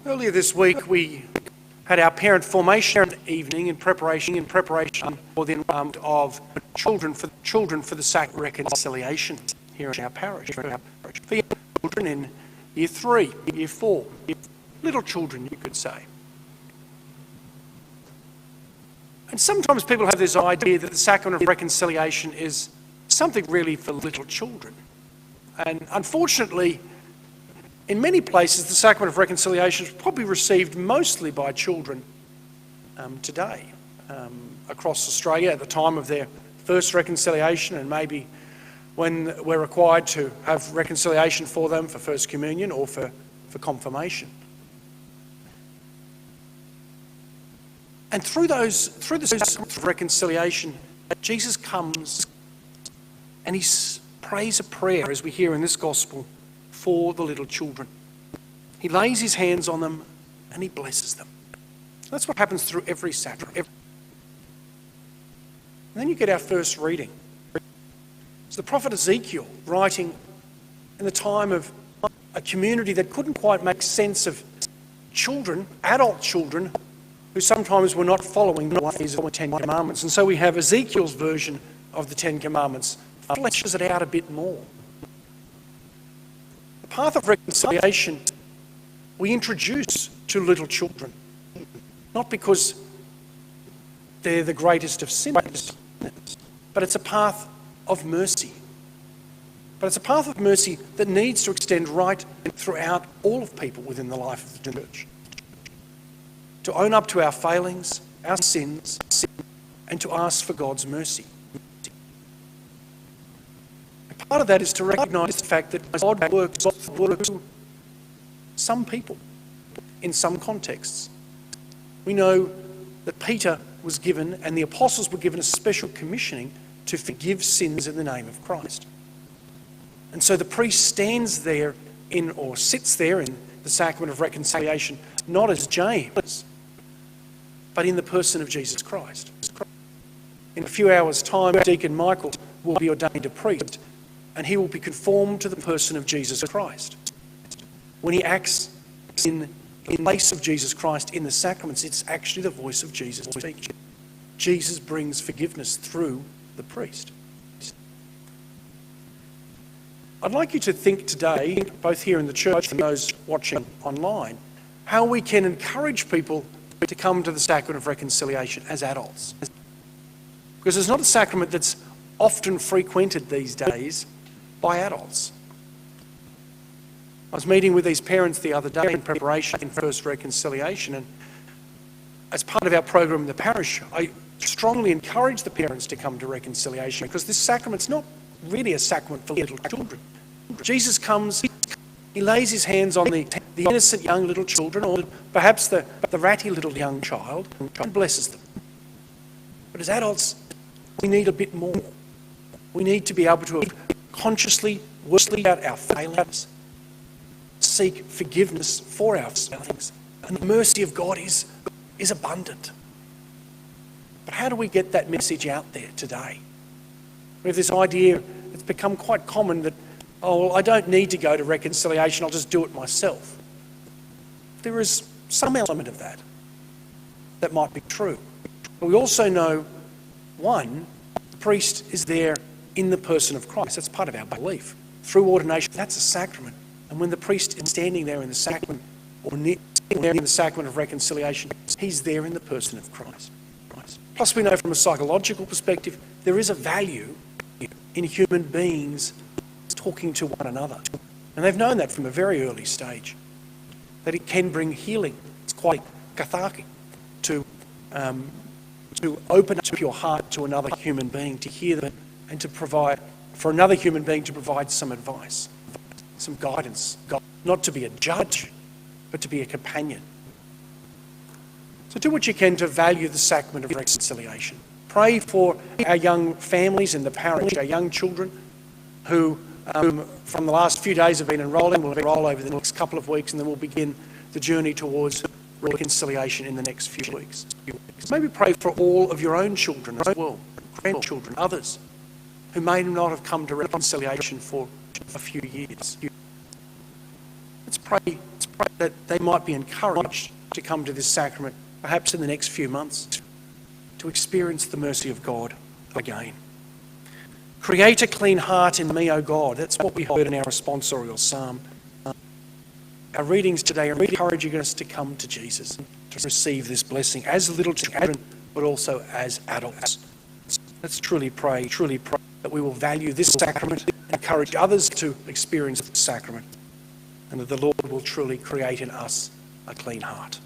Earlier this week, we had our parent formation evening in preparation for the enrollment of children for the sacrament of reconciliation here in our parish. For young children in year 3, year 4, little children, you could say. And sometimes people have this idea that the sacrament of reconciliation is something really for little children. And unfortunately, in many places, the sacrament of reconciliation is probably received mostly by children today. Across Australia at the time of their first reconciliation, and maybe when we're required to have reconciliation for them for First Communion or for confirmation. And through the sacrament of reconciliation, Jesus comes and he prays a prayer, as we hear in this gospel, for the little children. He lays his hands on them and he blesses them. That's what happens through every sacrament. And then you get our first reading. It's the prophet Ezekiel writing in the time of a community that couldn't quite make sense of children, adult children, who sometimes were not following the ways of the Ten Commandments. And so we have Ezekiel's version of the Ten Commandments, fleshes it out a bit more. The path of reconciliation we introduce to little children, not because they're the greatest of sinners, but it's a path of mercy. But it's a path of mercy that needs to extend right throughout all of people within the life of the church. To own up to our failings, our sins, and to ask for God's mercy. Part of that is to recognise the fact that God works through some people in some contexts. We know that Peter was given, and the apostles were given, a special commissioning to forgive sins in the name of Christ. And so the priest stands there sits there in the sacrament of reconciliation, not as James, but in the person of Jesus Christ. In a few hours' time, Deacon Michael will be ordained a priest, and he will be conformed to the person of Jesus Christ. When he acts in place of Jesus Christ in the sacraments, it's actually the voice of Jesus speaking. Jesus brings forgiveness through the priest. I'd like you to think today, both here in the church and those watching online, how we can encourage people to come to the sacrament of reconciliation as adults. Because it's not a sacrament that's often frequented these days by adults. I was meeting with these parents the other day in preparation for First Reconciliation, and as part of our program in the parish, I strongly encourage the parents to come to reconciliation, because this sacrament's not really a sacrament for little children. Jesus comes, he lays his hands on the innocent young little children, or perhaps the ratty little young child, and blesses them. But as adults, we need a bit more. We need to be able to consciously work out our failings, seek forgiveness for our failings, and the mercy of God is abundant. But how do we get that message out there today? We have this idea that's become quite common that, I don't need to go to reconciliation, I'll just do it myself. There is some element of that might be true. But we also know, one, the priest is there in the person of Christ. That's part of our belief. Through ordination, that's a sacrament. And when the priest is standing there in the sacrament, or near there in the sacrament of reconciliation, he's there in the person of Christ. Plus, we know from a psychological perspective, there is a value in human beings talking to one another. And they've known that from a very early stage, that it can bring healing. It's quite cathartic to open up your heart to another human being, to hear them, and to provide, for another human being to provide some advice, some guidance, not to be a judge, but to be a companion. So do what you can to value the sacrament of reconciliation. Pray for our young families in the parish, our young children who from the last few days have been enrolling. We'll enroll over the next couple of weeks, and then we'll begin the journey towards reconciliation in the next few weeks. Maybe pray for all of your own children as well, grandchildren, others who may not have come to reconciliation for a few years. Let's pray that they might be encouraged to come to this sacrament, perhaps in the next few months, to experience the mercy of God again. Create a clean heart in me, O God. That's what we heard in our responsorial psalm. Our readings today are encouraging us to come to Jesus, to receive this blessing as little children, but also as adults. Let's truly pray that we will value this sacrament, encourage others to experience the sacrament, and that the Lord will truly create in us a clean heart.